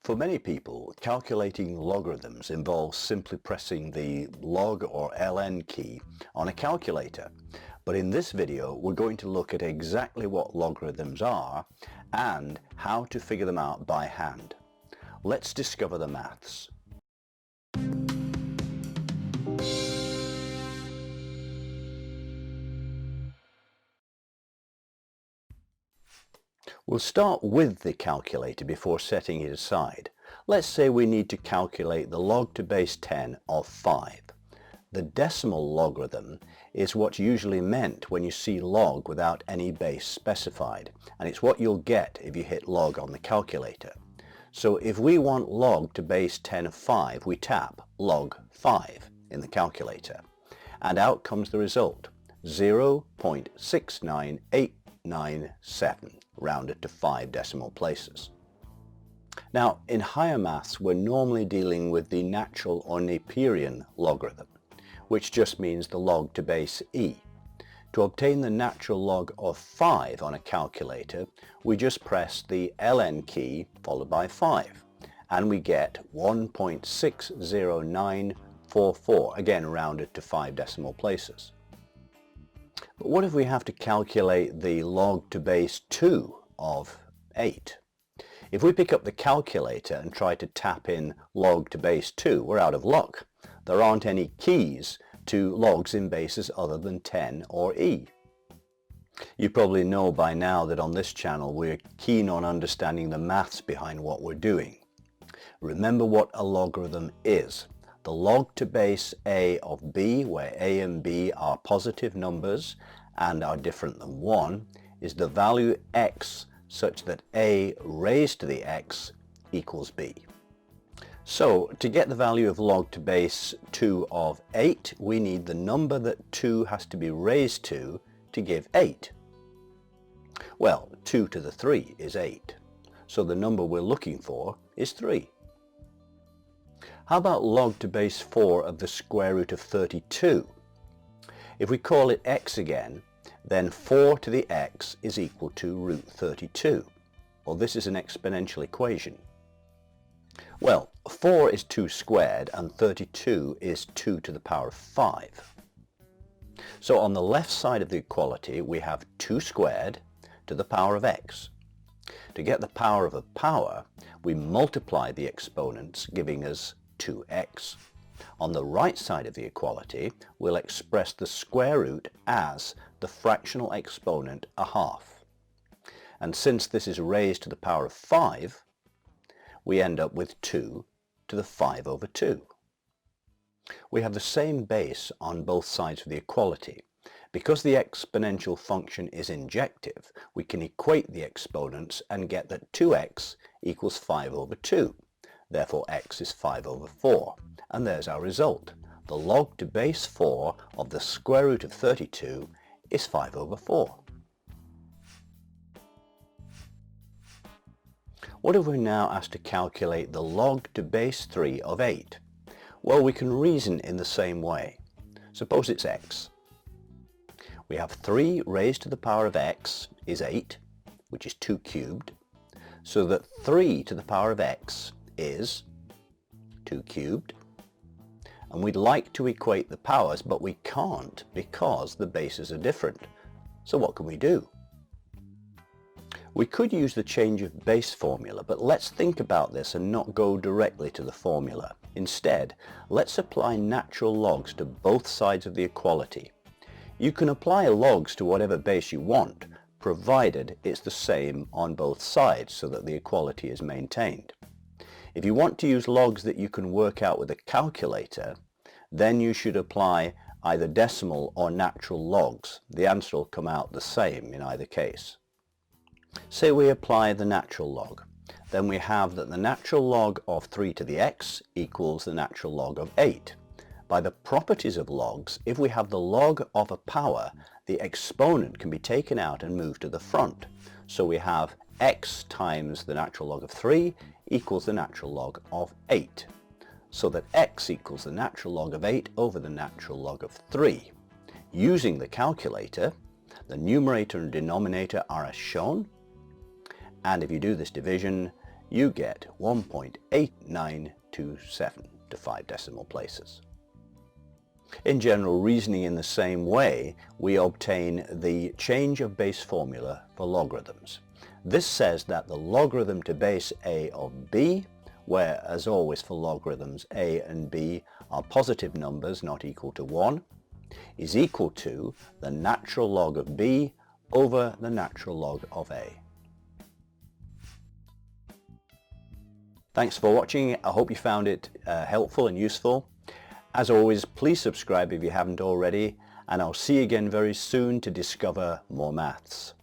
For many people, calculating logarithms involves simply pressing the log or ln key on a calculator. But in this video, we're going to look at exactly what logarithms are and how to figure them out by hand. Let's discover the maths. We'll start with the calculator before setting it aside. Let's say we need to calculate the log to base 10 of 5. The decimal logarithm is what's usually meant when you see log without any base specified, and it's what you'll get if you hit log on the calculator. So if we want log to base 10 of 5, we tap log 5 in the calculator, and out comes the result, 0.69897. rounded to 5 decimal places. Now, in higher maths, we're normally dealing with the natural or Napierian logarithm, which just means the log to base e. To obtain the natural log of 5 on a calculator, we just press the ln key followed by 5, and we get 1.60944, again rounded to 5 decimal places. But what if we have to calculate the log to base 2 of 8? If we pick up the calculator and try to tap in log to base 2, we're out of luck. There aren't any keys to logs in bases other than 10 or e. You probably know by now that on this channel we're keen on understanding the maths behind what we're doing. Remember what a logarithm is. The log to base a of b, where a and b are positive numbers and are different than 1, is the value x such that a raised to the x equals b. So to get the value of log to base 2 of 8, we need the number that 2 has to be raised to give 8. Well, 2 to the 3 is 8, so the number we're looking for is 3. How about log to base 4 of the square root of 32? If we call it x again, then 4 to the x is equal to root 32. Well, this is an exponential equation. Well, 4 is 2 squared and 32 is 2 to the power of 5. So on the left side of the equality we have 2 squared to the power of x. To get the power of a power, we multiply the exponents, giving us 2x. On the right side of the equality, we'll express the square root as the fractional exponent a half. And since this is raised to the power of 5, we end up with 2 to the 5 over 2. We have the same base on both sides of the equality. Because the exponential function is injective, we can equate the exponents and get that 2x equals 5 over 2. Therefore x is 5 over 4. And there's our result. The log to base 4 of the square root of 32 is 5 over 4. What if we're now asked to calculate the log to base 3 of 8? Well, we can reason in the same way. Suppose it's x. We have 3 raised to the power of x is 8, which is 2 cubed, so that 3 to the power of x is 2 cubed. And we'd like to equate the powers, but we can't because the bases are different. So what can we do? We could use the change of base formula, but let's think about this and not go directly to the formula. Instead, let's apply natural logs to both sides of the equality. You can apply logs to whatever base you want, provided it's the same on both sides so that the equality is maintained. If you want to use logs that you can work out with a calculator, then you should apply either decimal or natural logs. The answer will come out the same in either case. Say we apply the natural log. Then we have that the natural log of 3 to the x equals the natural log of 8. By the properties of logs, if we have the log of a power, the exponent can be taken out and moved to the front. So we have x times the natural log of 3 equals the natural log of 8. So that x equals the natural log of 8 over the natural log of 3. Using the calculator, the numerator and denominator are as shown, and if you do this division, you get 1.8927 to 5 decimal places. In general reasoning in the same way, we obtain the change of base formula for logarithms. This says that the logarithm to base a of b, where as always for logarithms a and b are positive numbers not equal to 1, is equal to the natural log of b over the natural log of a. Thanks for watching. I hope you found it helpful and useful. As always, please subscribe if you haven't already, and I'll see you again very soon to discover more maths.